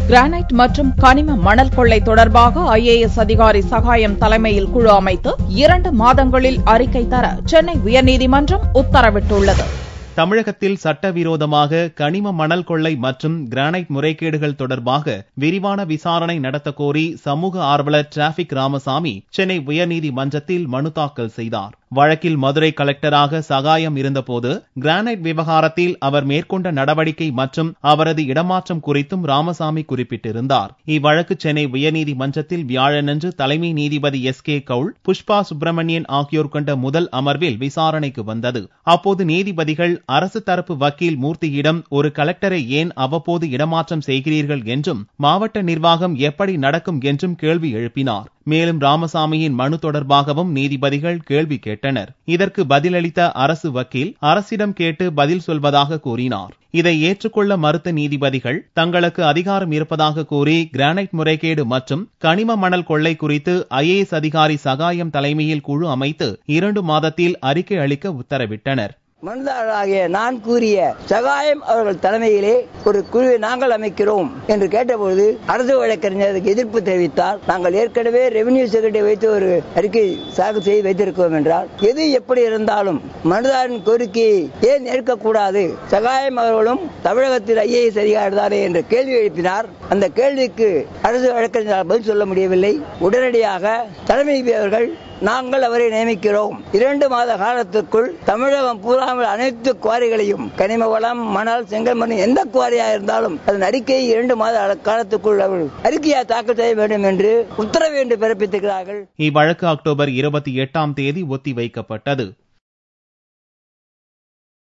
Granite மற்றும் கனிம மணல் கொள்ளை தொடர்பாக IAS அதிகாரி சகாயம் தலைமையில் குழு அமைத்து 2 மாதங்களில் அறிக்கை தர சென்னை உயர்நீதிமன்றம் உத்தரவிட்டுள்ளது. தமிழகத்தில் சட்டவிரோதமாக கனிம மணல் கொள்ளை மற்றும் கிரானைட் முறைகேடுகள் தொடர்பாக விரிவான விசாரணை நடத்த கோரி சமூக ஆர்வலர் டிராபிக் ராமசாமி சென்னை உயர்நீதிமன்றத்தில் மனு தாக்கல் செய்தார். வழக்கில் மதுரை கலெக்டராக சகாயம் இருந்தபோது கிரானைட் விவகாரத்தில் அவர் மேற்கொண்ட நடவடிக்கை மற்றும் அவரது இடமாற்றம் குறித்தும் ராமசாமி குறிப்பிட்டிருந்தார். இவ்வழக்கு சென்னை உயர்நீதிமன்றத்தில் வியாழனன்று தலைமை நீதிபதி SK கவுல், புஷ்பா சுப்பிரமணியன் ஆகியோர் கொண்ட முதல் அமர்வில் விசாரணைக்கு வந்தது. அப்போது நீதிபதிகள் அரசு தரப்பு வக்கீல் மூர்த்தியிடம் ஒரு கலெக்டரை ஏன் அவ்வப்போது இடமாற்றம் செய்கிறீர்கள் என்றும் மாவட்ட நிர்வாகம் எப்படி நடக்கும் என்றும் கேள்வி எழுப்பினார். மேலும் ராமசாமியின் மனு தொடர்பாகவும் நீதிபதிகள் கேள்வி கேட்டனர். இதற்கு பதிலளித்த அரசு வக்கீல் அரசிடம் கேட்டு பதில் சொல்வதாக கூறினார். இதை ஏற்றுக்கொள்ள மறுத்த நீதிபதிகள் தங்களுக்கு அதிகாரம் இருப்பதாக கூறி கிரானைட் முறைகேடு மற்றும் கனிம மணல் கொள்ளை குறித்து IAS அதிகாரி சகாயம் தலைமையில் குழு அமைத்து 2 மாதத்தில் அறிக்கை அளிக்க உத்தரவிட்டனர். மனுதாரராகிய நான் கூறிய சகாயம் அவர்கள் தலைமையிலே ஒரு குழுவை நாங்கள் அமைக்கிறோம் என்று கேட்டபோது அரசு வழக்கறிஞருக்கு எதிர்ப்பு தெரிவித்தார். நாங்கள் ஏற்கனவே ரெவென்யூ செக்ரட்டரி வைத்து ஒரு அறிக்கை தாக்கல் செய்து வைத்திருக்கிறோம் என்றால் எது எப்படி இருந்தாலும் மனுதாரின் கோரிக்கையை ஏன் ஏற்கக்கூடாது, சகாயம் அவர்களும் தமிழகத்தில் IAS அதிகாரி தானே என்று கேள்வி எழுப்பினார். அந்த கேள்விக்கு அரசு வழக்கறிஞரால் பதில் சொல்ல முடியவில்லை. உடனடியாக தலைமை அவர்கள் நாங்கள் அவரை நியமிக்கிறோம், 2 மாத காலத்திற்குள் தமிழகம் பூராமல் அனைத்து குவாரிகளையும் கனிம வளம், மணல், செங்கல் மண் எந்த குவாரியா இருந்தாலும் அதன் அறிக்கையை 2 மாத காலத்துக்குள் அவர்கள் அறிக்கையை தாக்கல் செய்ய வேண்டும் என்று உத்தரவு என்று பிறப்பித்திருக்கிறார்கள். இவ்வழக்கு அக்டோபர் 28ஆம் தேதி ஒத்திவைக்கப்பட்டது.